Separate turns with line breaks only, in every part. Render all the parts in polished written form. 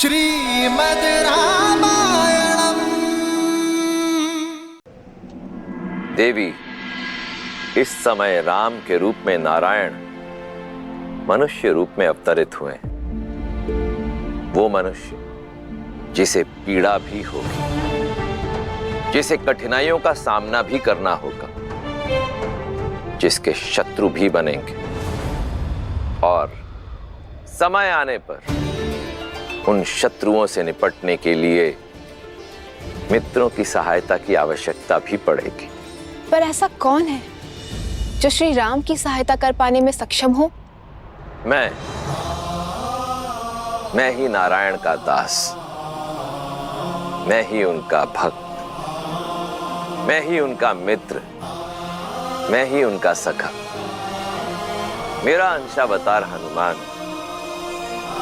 श्रीमद् रामायणम्।
देवी, इस समय राम के रूप में नारायण मनुष्य रूप में अवतरित हुए। वो मनुष्य जिसे पीड़ा भी होगी, जिसे कठिनाइयों का सामना भी करना होगा, जिसके शत्रु भी बनेंगे और समय आने पर उन शत्रुओं से निपटने के लिए मित्रों की सहायता की आवश्यकता भी पड़ेगी।
पर ऐसा कौन है जो श्री राम की सहायता कर पाने में सक्षम हो?
मैं ही नारायण का दास, मैं ही उनका भक्त, मैं ही उनका मित्र, मैं ही उनका सखा। मेरा अंशावतार हनुमान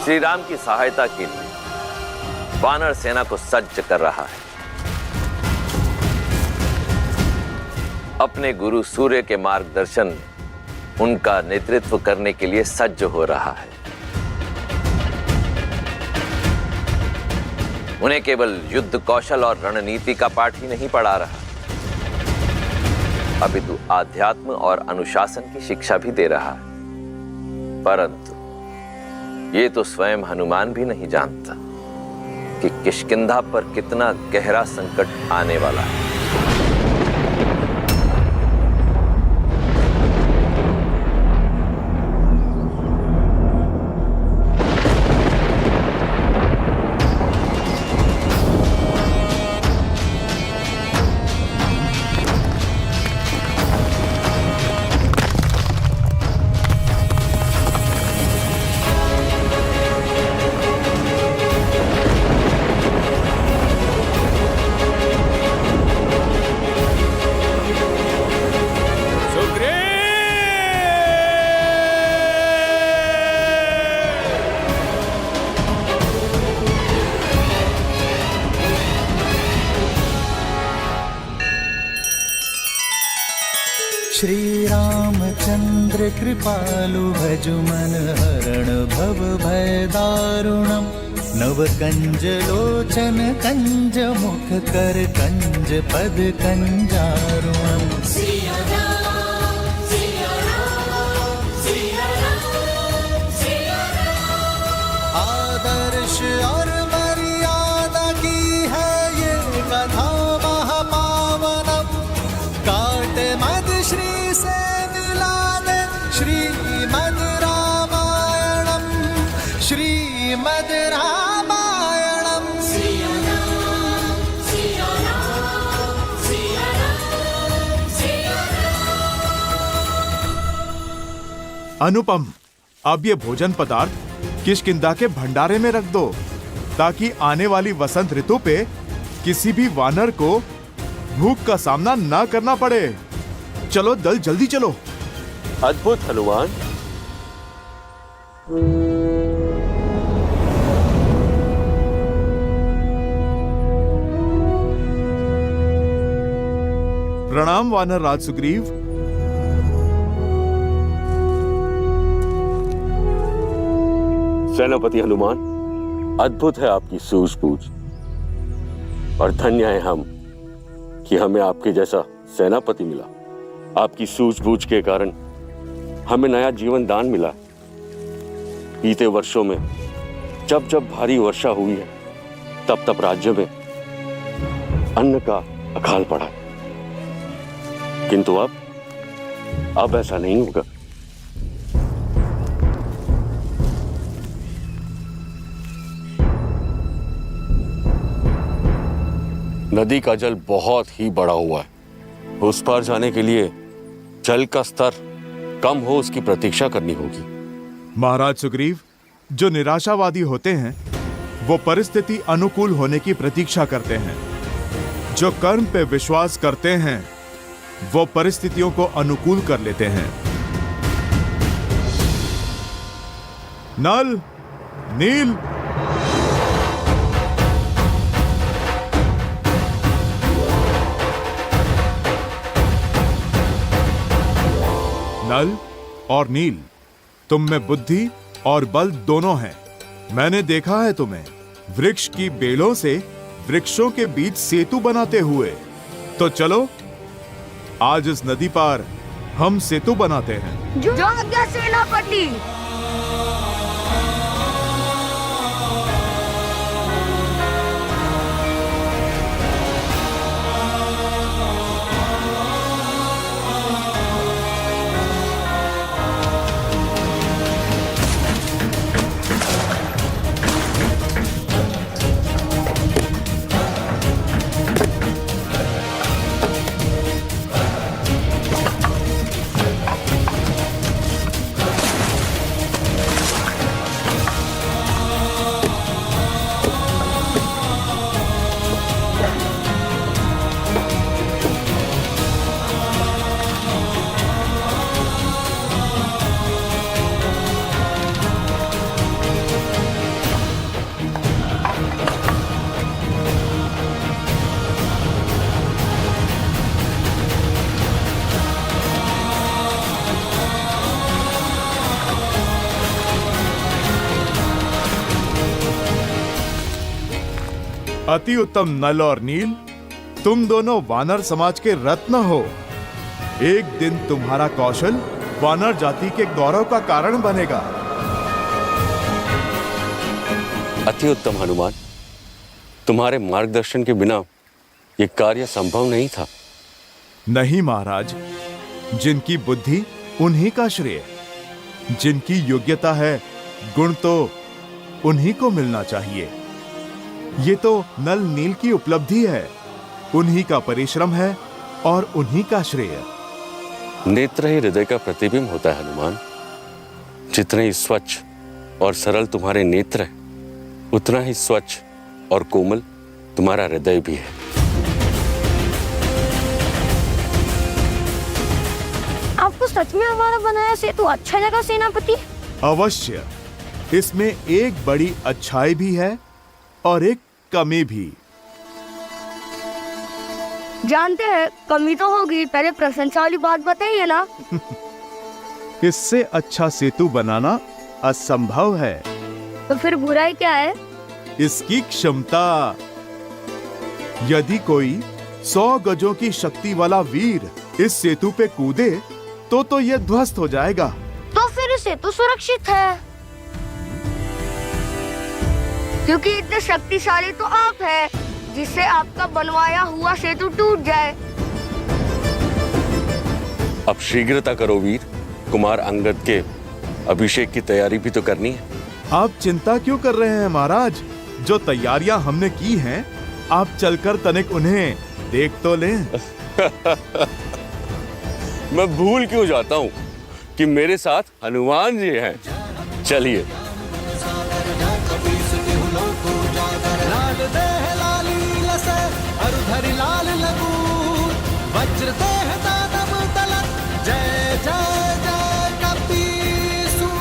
श्री राम की सहायता के लिए वानर सेना को सज्ज कर रहा है। अपने गुरु सूर्य के मार्गदर्शन, उनका नेतृत्व करने के लिए सज्ज हो रहा है। उन्हें केवल युद्ध कौशल और रणनीति का पाठ ही नहीं पढ़ा रहा, अपितु आध्यात्म और अनुशासन की शिक्षा भी दे रहा है। परंतु ये तो स्वयं हनुमान भी नहीं जानता कि किष्किंधा पर कितना गहरा संकट आने वाला है।
श्री रामचंद्र कृपालु भजु मन हरण भव भय दारुणम्। नव कंज लोचन कंज मुख कर कंज पद कंजारुणम्। आदर्श और मर्यादा की है ये कथा महापावनम्। काट मद श्री से मिलाने श्रीमद् रामायणम्। श्रीमद् रामायणम्।
अनुपम, अब ये भोजन पदार्थ किष्किंधा के भंडारे में रख दो, ताकि आने वाली वसंत ऋतु पे किसी भी वानर को भूख का सामना ना करना पड़े। चलो दल, जल्दी चलो।
अद्भुत हनुमान।
प्रणाम वानर राज सुग्रीव।
सेनापति हनुमान, अद्भुत है आपकी सूझबूझ और धन्य है हम कि हमें आपके जैसा सेनापति मिला। आपकी सूझबूझ के कारण हमें नया जीवन दान मिला। बीते वर्षों में जब जब भारी वर्षा हुई है, तब तब राज्य में अन्न का अकाल पड़ा है, किंतु अब ऐसा नहीं होगा। नदी का जल बहुत ही बढ़ा हुआ है। उस पार जाने के लिए जल का स्तर कम हो, उसकी प्रतीक्षा करनी होगी।
महाराज सुग्रीव, जो निराशावादी होते हैं वो परिस्थिति अनुकूल होने की प्रतीक्षा करते हैं। जो कर्म पे विश्वास करते हैं वो परिस्थितियों को अनुकूल कर लेते हैं। नल, नील, नल और नील, तुम में बुद्धि और बल दोनों हैं। मैंने देखा है तुम्हें। वृक्ष की बेलों से वृक्षों के बीच सेतु बनाते हुए। तो चलो आज इस नदी पार हम सेतु बनाते हैं।
जो आज्ञा सेनापति।
अति उत्तम नल और नील, तुम दोनों वानर समाज के रत्न हो। एक दिन तुम्हारा कौशल वानर जाति के गौरव का कारण बनेगा।
अति उत्तम हनुमान, तुम्हारे मार्गदर्शन के बिना यह कार्य संभव नहीं था।
नहीं महाराज, जिनकी बुद्धि उन्हीं का श्रेय, जिनकी योग्यता है गुण तो उन्हीं को मिलना चाहिए। ये तो नल नील की उपलब्धि है, उन्हीं का परिश्रम है और उन्हीं का श्रेय।
नेत्र ही हृदय का प्रतिबिंब होता है हनुमान। जितने ही स्वच्छ और सरल तुम्हारे नेत्र हैं, उतना ही स्वच्छ और कोमल तुम्हारा हृदय भी है।
आपको सच में हमारा बनाया सेतु अच्छा लगा सेनापति?
अवश्य, इसमें एक बड़ी अच्छाई भी है और एक कमी भी।
जानते हैं कमी तो होगी, पहले प्रशंसा वाली बात बताइए ना।
इससे अच्छा सेतु बनाना असंभव है।
तो फिर बुराई क्या है?
इसकी क्षमता। यदि कोई 100 गजों की शक्ति वाला वीर इस सेतु पे कूदे तो यह ध्वस्त हो जाएगा।
तो फिर सेतु सुरक्षित है, क्योंकि इतने शक्तिशाली तो आप हैं, जिससे आपका बनवाया हुआ सेतु टूट जाए।
अब शीघ्रता करो वीर, कुमार अंगद के अभिषेक की तैयारी भी तो करनी है।
आप चिंता क्यों कर रहे हैं महाराज? जो तैयारियां हमने की हैं, आप चलकर तनिक उन्हें देख तो लें।
मैं भूल क्यों जाता हूँ कि मेरे साथ हनुमान जी हैं। चलिए।
लाल लगू वज्र देह दानव तलत, जय जय जय कपीसूर।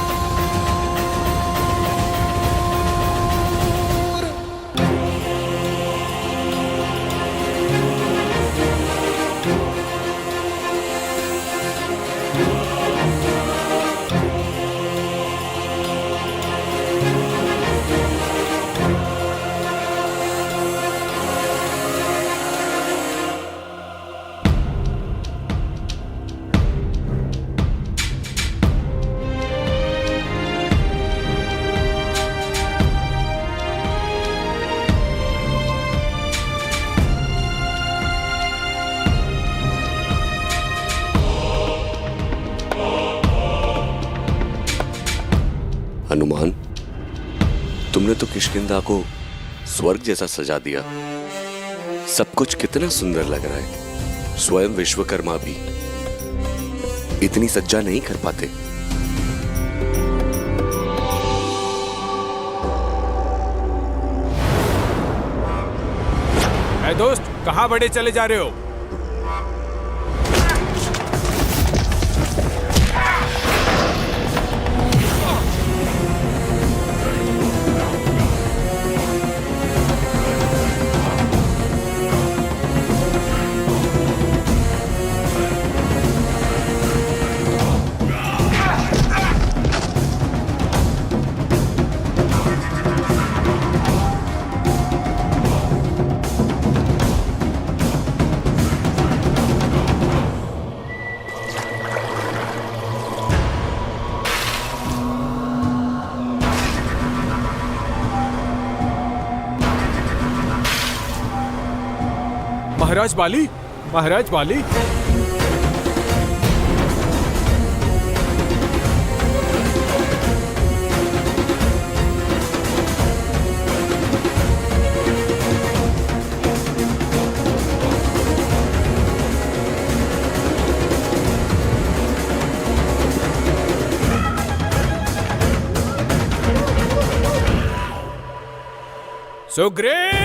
हनुमान, तुमने तो किष्किंधा को स्वर्ग जैसा सजा दिया। सब कुछ कितना सुंदर लग रहा है। स्वयं विश्वकर्मा भी इतनी सज्जा नहीं कर पाते।
ऐ दोस्त, कहां बड़े चले जा रहे हो? महाराज बाली, महाराज बाली। सुग्रीव!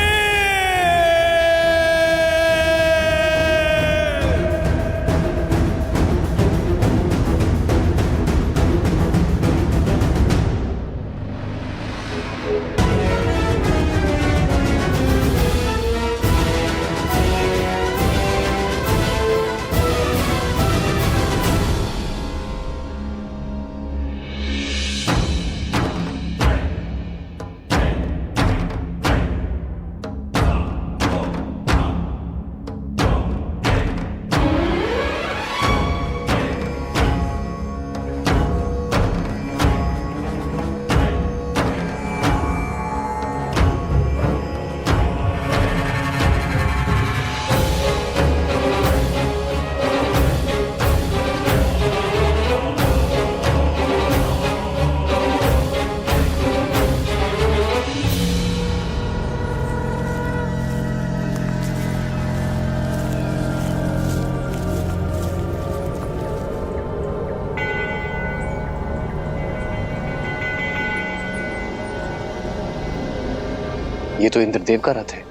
ये तो इंद्रदेव का रथ है।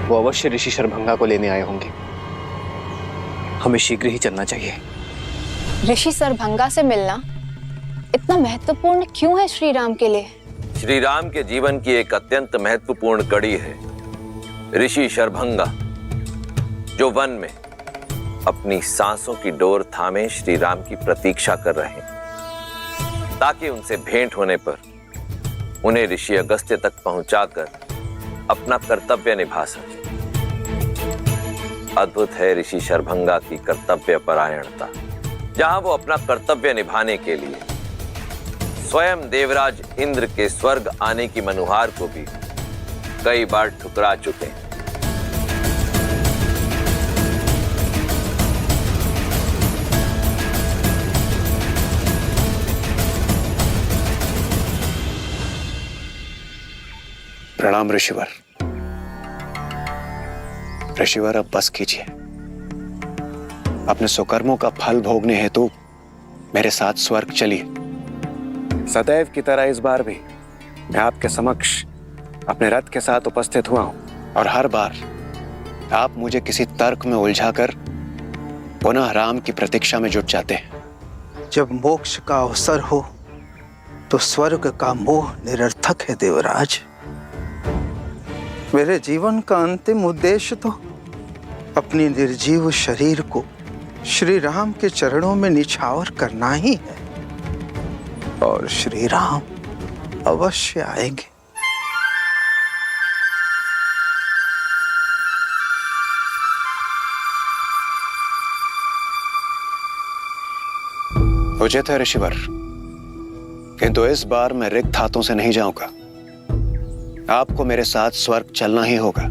वो अवश्य ऋषि शरभंगा को लेने आए होंगे। हमें शीघ्र ही चलना चाहिए।
ऋषि सरभंगा से मिलना इतना महत्वपूर्ण क्यों है श्री राम के लिए?
श्री राम के जीवन की एक अत्यंत महत्वपूर्ण कड़ी है ऋषि शरभंगा, जो वन में अपनी सांसों की डोर थामे श्री राम की प्रतीक्षा कर रहे हैं, ताकि उनसे भेंट होने पर उन्हें ऋषि अगस्त्य तक पहुंचाकर अपना कर्तव्य निभा सके। अद्भुत है ऋषि शरभंगा की कर्तव्य परायणता, जहां वो अपना कर्तव्य निभाने के लिए स्वयं देवराज इंद्र के स्वर्ग आने की मनुहार को भी कई बार ठुकरा चुके हैं।
प्रणाम ऋषिवर। ऋषिवर, अब बस कीजिए। अपने सुकर्मों का फल भोगने हेतु मेरे साथ स्वर्ग चलिए। सदैव की तरह इस बार भी मैं आपके समक्ष अपने रथ के साथ उपस्थित हुआ हूं, और हर बार आप मुझे किसी तर्क में उलझाकर पुनः राम की प्रतीक्षा में जुट जाते हैं।
जब मोक्ष का अवसर हो तो स्वर्ग का मोह निरर्थक है देवराज। मेरे जीवन का अंतिम उद्देश्य तो अपनी निर्जीव शरीर को श्री राम के चरणों में निछावर करना ही है, और श्री राम अवश्य आएंगे।
उचित है ऋषिवर, किंतु इस बार मैं रिक्त हाथों से नहीं जाऊंगा। आपको मेरे साथ स्वर्ग चलना ही होगा।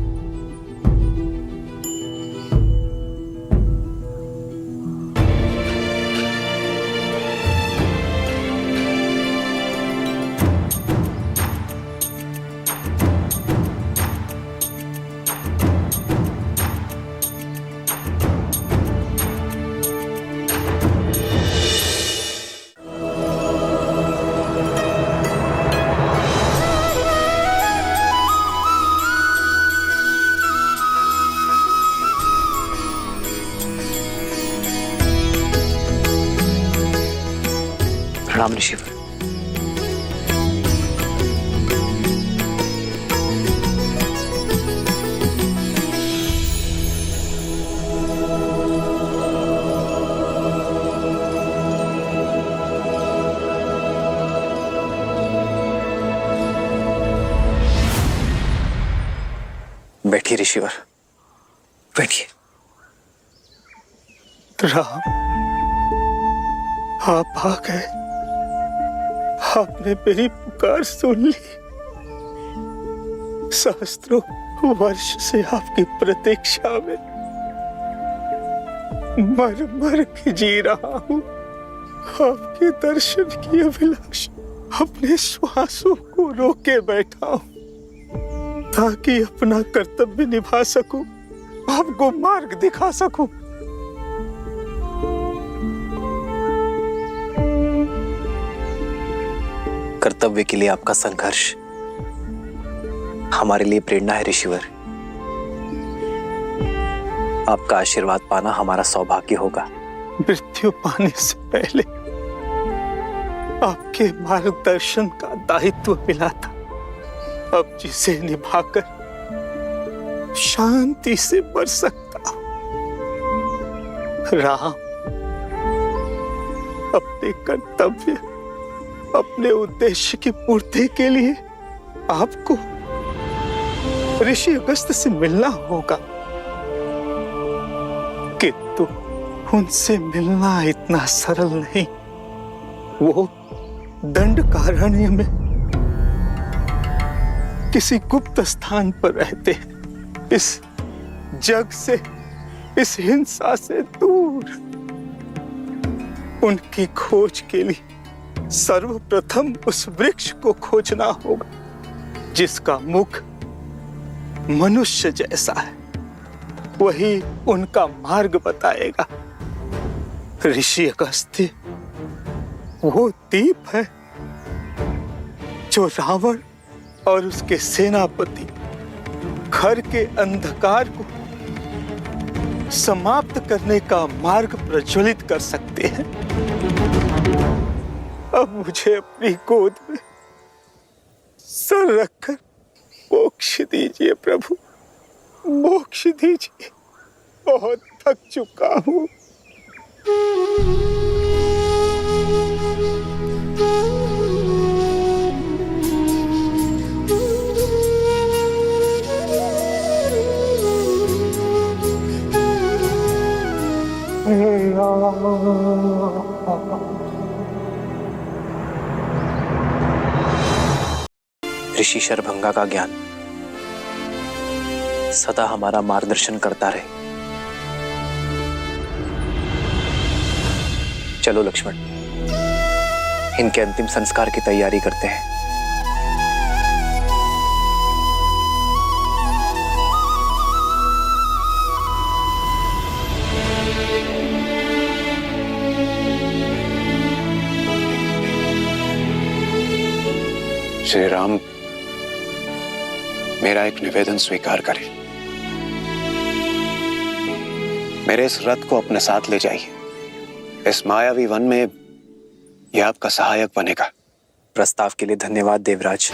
प्रणाम ऋषिवर। बैठिए ऋषिवर, बैठिए।
राम, आप आ गए। आपने मेरी पुकार सुन ली। शास्त्रों वर्ष से आपकी प्रतीक्षा में मर मर के जी रहा हूं। आपके दर्शन की अभिलाषा अपने श्वासों को रोके बैठा हूं, ताकि अपना कर्तव्य निभा सकूं, आपको मार्ग दिखा सकूं।
कर्तव्य के लिए आपका संघर्ष हमारे लिए प्रेरणा है ऋषिवर। आपका आशीर्वाद पाना हमारा सौभाग्य होगा।
मृत्यु पाने से पहले आपके मार्गदर्शन का दायित्व मिला था, अब जिसे निभाकर शांति से मर सकता हूं। राम, अपने कर्तव्य, अपने उद्देश्य की पूर्ति के लिए आपको ऋषि अगस्त से मिलना होगा, किंतु उनसे मिलना इतना सरल नहीं। वो दंडकारण्य में किसी गुप्त स्थान पर रहते हैं, इस जग से, इस हिंसा से दूर। उनकी खोज के लिए सर्वप्रथम उस वृक्ष को खोजना होगा जिसका मुख मनुष्य जैसा है। वही उनका मार्ग बताएगा। ऋषि अगस्त्य वो दीप है जो रावण और उसके सेनापति घर के अंधकार को समाप्त करने का मार्ग प्रज्वलित कर सकते हैं। अब मुझे अपनी गोद में सर रखकर मोक्ष दीजिए प्रभु, मोक्ष दीजिए। बहुत थक चुका हूं।
ऋषि शरभंगा का ज्ञान सदा हमारा मार्गदर्शन करता रहे। चलो लक्ष्मण, इनके अंतिम संस्कार की तैयारी करते हैं। श्री राम, मेरा एक निवेदन स्वीकार करें। मेरे इस रथ को अपने साथ ले जाइए। इस मायावी वन में यह आपका सहायक बनेगा। प्रस्ताव के लिए धन्यवाद देवराज।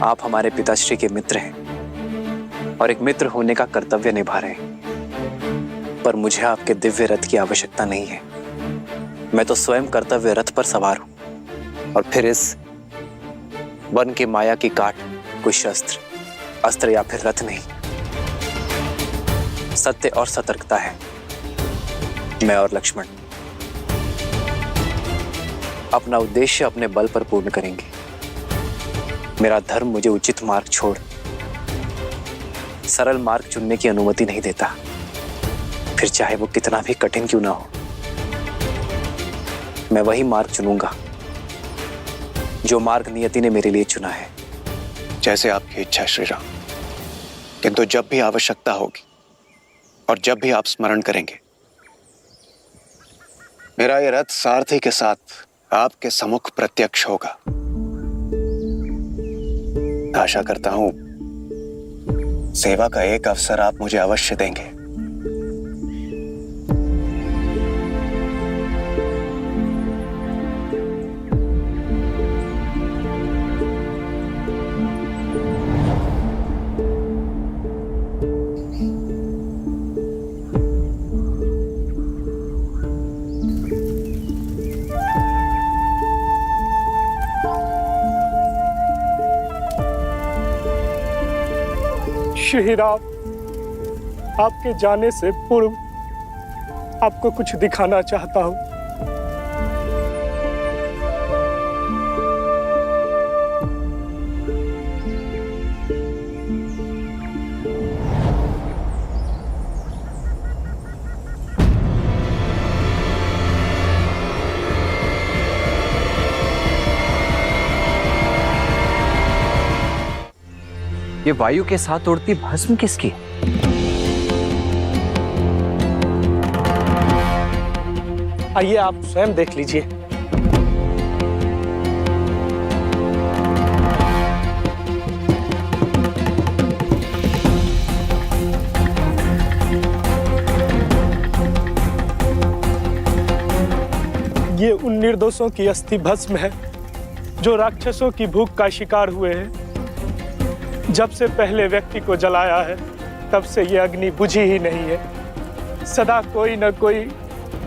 आप हमारे पिताश्री के मित्र हैं और एक मित्र होने का कर्तव्य निभा रहे हैं, पर मुझे आपके दिव्य रथ की आवश्यकता नहीं है। मैं तो स्वयं कर्तव्य रथ पर सवार हूं, और फिर इस वन के माया की काट कोई शस्त्र, अस्त्र या फिर रथ नहीं, सत्य और सतर्कता है। मैं और लक्ष्मण अपना उद्देश्य अपने बल पर पूर्ण करेंगे। मेरा धर्म मुझे उचित मार्ग छोड़ सरल मार्ग चुनने की अनुमति नहीं देता, फिर चाहे वो कितना भी कठिन क्यों ना हो। मैं वही मार्ग चुनूंगा जो मार्ग नियति ने मेरे लिए चुना है। जैसे आपकी इच्छा श्री राम, किंतु जब भी आवश्यकता होगी और जब भी आप स्मरण करेंगे, मेरा ये रथ सारथी के साथ आपके सम्मुख प्रत्यक्ष होगा। आशा करता हूं सेवा का एक अवसर आप मुझे अवश्य देंगे।
श्री राम, आपके जाने से पूर्व आपको कुछ दिखाना चाहता हूं।
ये वायु के साथ उड़ती भस्म किसकी?
आइए आप स्वयं देख लीजिए। ये उन निर्दोषों की अस्थि भस्म है जो राक्षसों की भूख का शिकार हुए हैं। जब से पहले व्यक्ति को जलाया है तब से ये अग्नि बुझी ही नहीं है। सदा कोई न कोई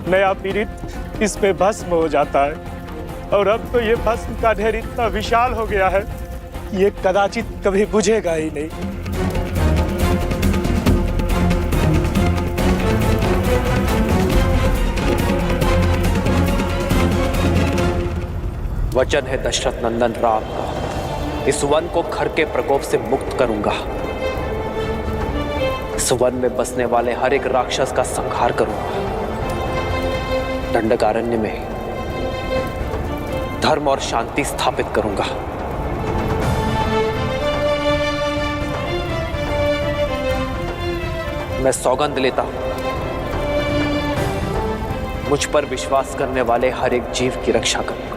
नया पीड़ित इसमें भस्म हो जाता है और अब तो ये भस्म का ढेर इतना विशाल हो गया है ये कदाचित कभी बुझेगा ही नहीं।
वचन है दशरथ नंदन राम का, इस वन को खर के प्रकोप से मुक्त करूंगा। इस वन में बसने वाले हर एक राक्षस का संहार करूंगा। दंडकारण्य में धर्म और शांति स्थापित करूंगा। मैं सौगंध लेता हूं, मुझ पर विश्वास करने वाले हर एक जीव की रक्षा करूंगा।